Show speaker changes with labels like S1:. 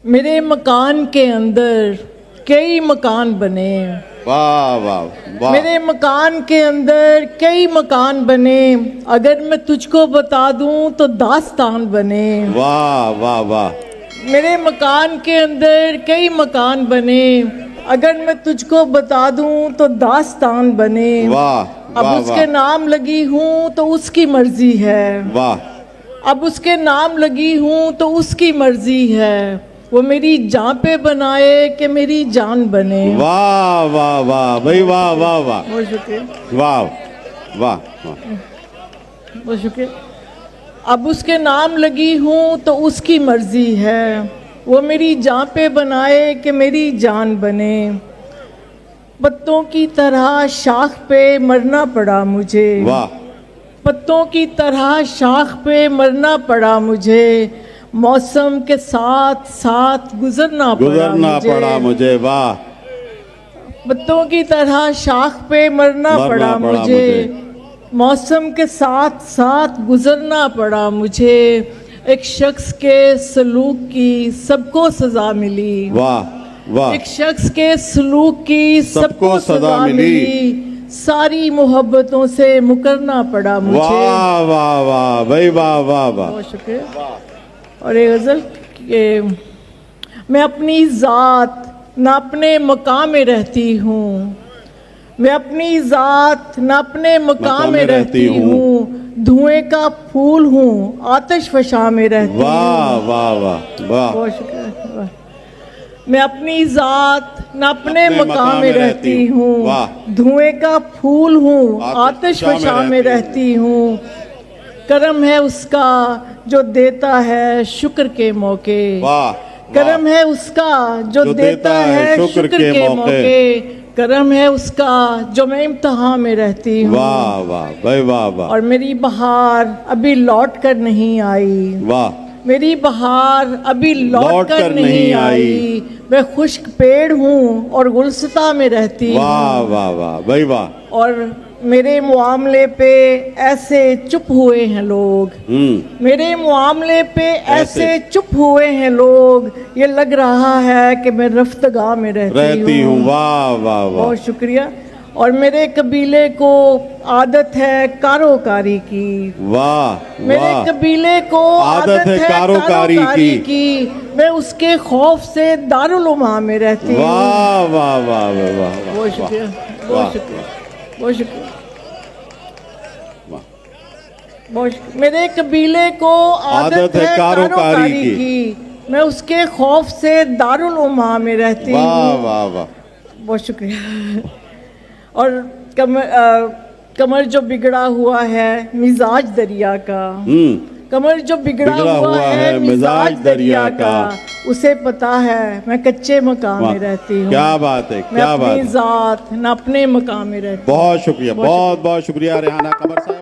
S1: मेरे मकान के अंदर कई मकान बने।
S2: वाह वाह वाह।
S1: मेरे मकान के अंदर कई मकान बने, अगर मैं तुझको बता दूं तो दास्तान बने।
S2: वाह वाह वाह।
S1: मेरे मकान के अंदर कई मकान बने, अगर मैं तुझको बता दूं तो दास्तान बने।
S2: वाह
S1: अब
S2: वाह
S1: उसके
S2: वाह।
S1: नाम लगी हूं तो उसकी मर्जी है।
S2: वाह।
S1: अब उसके नाम लगी हूं तो उसकी मर्जी है। वो मेरी जान पे बनाए कि मेरी जान बने।
S2: वाह वाह वाह भाई, वाह वाह वाह।
S1: बहुत शुक्रिया,
S2: वाह वाह वाह।
S1: बहुत शुक्रिया। अब उसके नाम लगी हूं तो उसकी मर्जी है। वो मेरी जान पे बनाए कि मेरी जान बने। पत्तों की तरह शाख पे मरना पड़ा मुझे।
S2: वाह।
S1: पत्तों की तरह शाख पे मरना पड़ा मुझे। मौसम के साथ साथ गुजरना
S2: पड़ा मुझे। वाह।
S1: पत्तों की तरह शाख पे मरना पड़ा मुझे। मौसम के साथ साथ गुजरना पड़ा मुझे। एक शख्स के सलूक की सबको सजा मिली।
S2: वाह वाह।
S1: एक शख्स के सलूक की सबको सजा मिली। सारी मोहब्बतों से मुकरना पड़ा मुझे।
S2: वाह वाह वाह भाई, वाह वाह वाह।
S1: बहुत शुक्रिया। और एक गज़ल के मैं अपनी ज़ात न अपने मकाम में रहती हूँ। मैं अपनी ज़ात न अपने मकाम में रहती हूँ। धुएं का फूल हूँ, आतिश फशा में रहती हूँ।
S2: वाह वाह वाह वाह।
S1: बहुत शुक्रिया। वाह। मैं अपनी ज़ात न अपने मकाम में रहती हूँ। धुएं का फूल हूँ, आतिश फशा में रहती हूँ। करम है उसका जो देता है शुक्र के मौके।
S2: वाह।
S1: करम है उसका जो देता है शुक्र के मौके। करम है उसका जो मैं इम्तिहान में रहती हूँ।
S2: वाह वाह भाई, वाह वाह।
S1: और मेरी बहार अभी लौट कर नहीं आई।
S2: वाह।
S1: मेरी बहार अभी लौट कर नहीं आई। मैं खुश्क पेड़ हूँ और गुलसिता में रहती हूँ।
S2: वाह वाह वाह भाई, वाह।
S1: और मेरे मुआमले पे ऐसे चुप हुए हैं लोग। मेरे मुआमले पे ऐसे चुप हुए हैं लोग। ये लग रहा है कि मैं रफ्तगा में रहती हूँ।
S2: वाह वाह वाह।
S1: बहुत शुक्रिया। और मेरे कबीले को आदत है कारोकारी की।
S2: वाह।
S1: मेरे कबीले को आदत है कारोकारी की। मैं उसके खौफ से दारुल उमा में रहती हूँ।
S2: वाह वाह वाह वाह।
S1: बहुत शुक्रिया, बहुत शुक्रिया, बहुत शुक्रिया। मेरे कबीले को आदत है कारोकारी की। मैं उसके खौफ से दारुल उमा में रहती हूँ।
S2: वाह वाह वाह।
S1: बहुत शुक्रिया। और कमर जो बिगड़ा हुआ है मिजाज दरिया का। कमर जो बिगड़ा हुआ है मिजाज दरिया का। उसे पता है मैं कच्चे मकाम में रहती हूँ।
S2: क्या बात है, क्या बात है।
S1: मैं अपनी ज़ात न अपने मकाम में रहती हूँ।
S2: बहुत शुक्रिया, बहुत बहुत शुक्रिया रेहाना कमर साहब।